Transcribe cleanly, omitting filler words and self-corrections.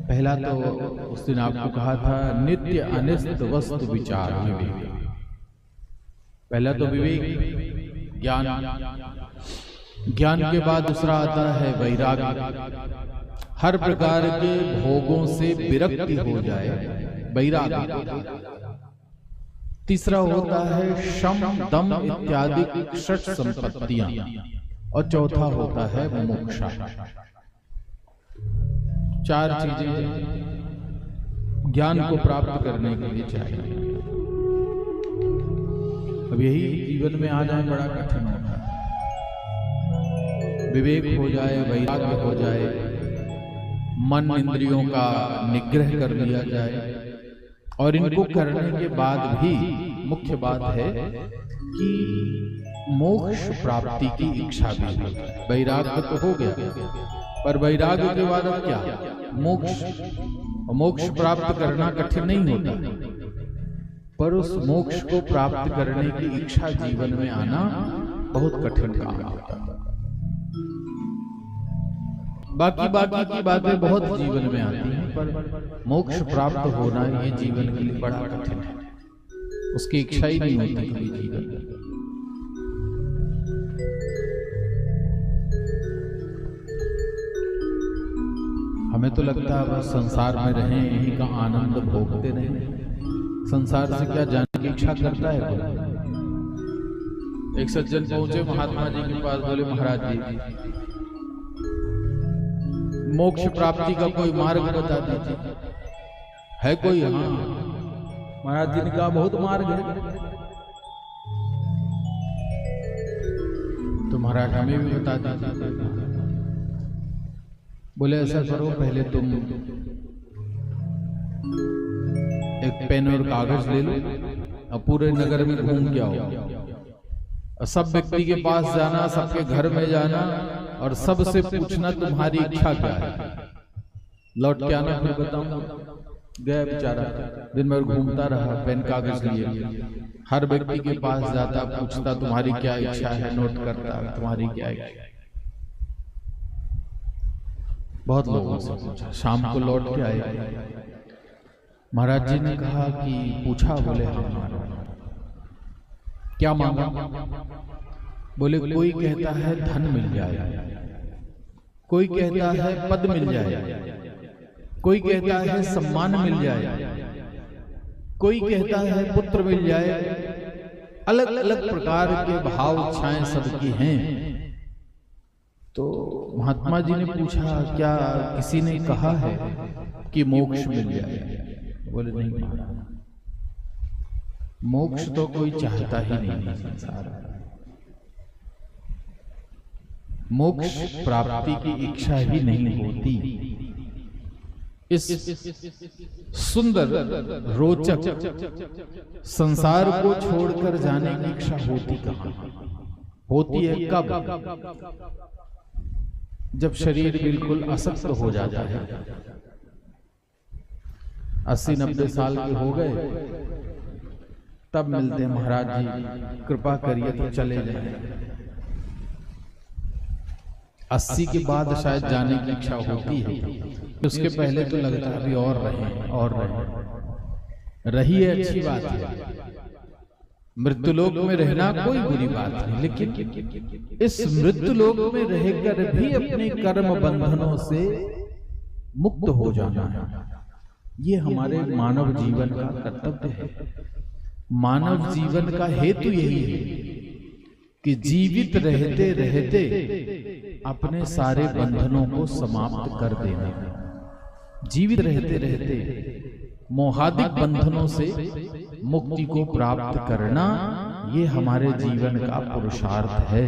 पहला तो उस दिन आपको कहा था नित्य अनिष्ट वस्तु विचार विवेक। पहला तो विवेक ज्ञान, ज्ञान के बाद दूसरा आता है वैराग्य। हर प्रकार के भोगों से विरक्ति हो जाए, वैराग्य। तीसरा होता है शम दम इत्यादि षट संपत्तियां, और चौथा होता है मोक्ष। चार चीजें ज्ञान को प्राप्त करने के लिए चाहिए। अब यही जीवन में आ जाए बड़ा कठिन होता है। विवेक हो जाए, वैराग्य हो जाए, मन इंद्रियों का निग्रह कर लिया जाए, और इनको करने के बाद भी मुख्य बात है कि मोक्ष प्राप्ति की इच्छा भी हो। वैराग्य तो हो गया, पर वैराग्य के बाद अब क्या? मोक्ष। मोक्ष प्राप्त करना कठिन नहीं होता, पर उस मोक्ष को प्राप्त करने की इच्छा जीवन में आना बहुत कठिन काम होता है। बाकी की बातें बहुत जीवन में आती हैं, पर मोक्ष प्राप्त होना ये जीवन के लिए बड़ा कठिन है। उसकी इच्छा ही नहीं होती कभी जीवन में। हमें तो लगता है बस संसार में रहें, यही का आनंद भोगते रहें। संसार से क्या जाने की इच्छा करता है कोई? एक सज्जन पहुंचे महात्मा जी के पास, बोले महाराज जी मोक्ष प्राप्ति का कोई मार्ग बता दीजिए, है कोई? हाँ। महाराज जी ने कहा बहुत मार्ग है। तो महाराज हमें भी बता दीजिए। बोले ऐसा करो, पहले तुम एक पेन और कागज ले लो और पूरे नगर में घूम के आओ। सब व्यक्ति के पास जाना, सबके घर में जाना, और सबसे पूछना तुम्हारी इच्छा क्या है। लौट के आना, फिर बताऊंगा। गया बेचारा, दिन भर घूमता रहा, पेन कागज लिए, हर व्यक्ति के पास जाता, पूछता तुम्हारी क्या इच्छा है, नोट करता तुम्हारी क्या इच्छा। बहुत लोगों से पूछा, शाम को लौट के आए। महाराज जी ने कहा कि पूछा? बोले हाँ। क्या मांगा? बोले कोई कहता है धन मिल जाए, कोई कहता है पद मिल जाए, कोई कहता है सम्मान मिल जाए, कोई कहता है पुत्र मिल जाए। अलग अलग प्रकार के भाव इच्छाएं सबकी हैं। तो महात्मा जी ने पूछा क्या किसी ने कहा है कि मोक्ष मिल जाए? बोले नहीं, मोक्ष तो कोई चाहता ही नहीं है संसार में। मोक्ष प्राप्ति की इच्छा ही नहीं होती। इस सुंदर रोचक संसार को छोड़कर जाने की इच्छा होती कहाँ? होती है कब? जब शरीर बिल्कुल असक्त हो जाता है। 80-90 साल के हो गए, तब मिलते हैं महाराज जी कृपा करिए तो चले जाएं। 80 के बाद शायद जाने की इच्छा होती है, उसके पहले तो लगता है अभी और रहें। रही है अच्छी बात है, मृत्युलोक में रहना कोई बुरी बात नहीं, लेकिन इस मृत्युलोक में रहकर भी अपने कर्म बंधनों से मुक्त हो जाना है। ये हमारे मानव जीवन का कर्तव्य है। मानव जीवन का हेतु यही है कि जीवित रहते रहते अपने सारे बंधनों को समाप्त कर देना। जीवित रहते रहते मोहादिक बंधनों से मुक्ति को प्राप्त करना, ये हमारे जीवन का पुरुषार्थ है।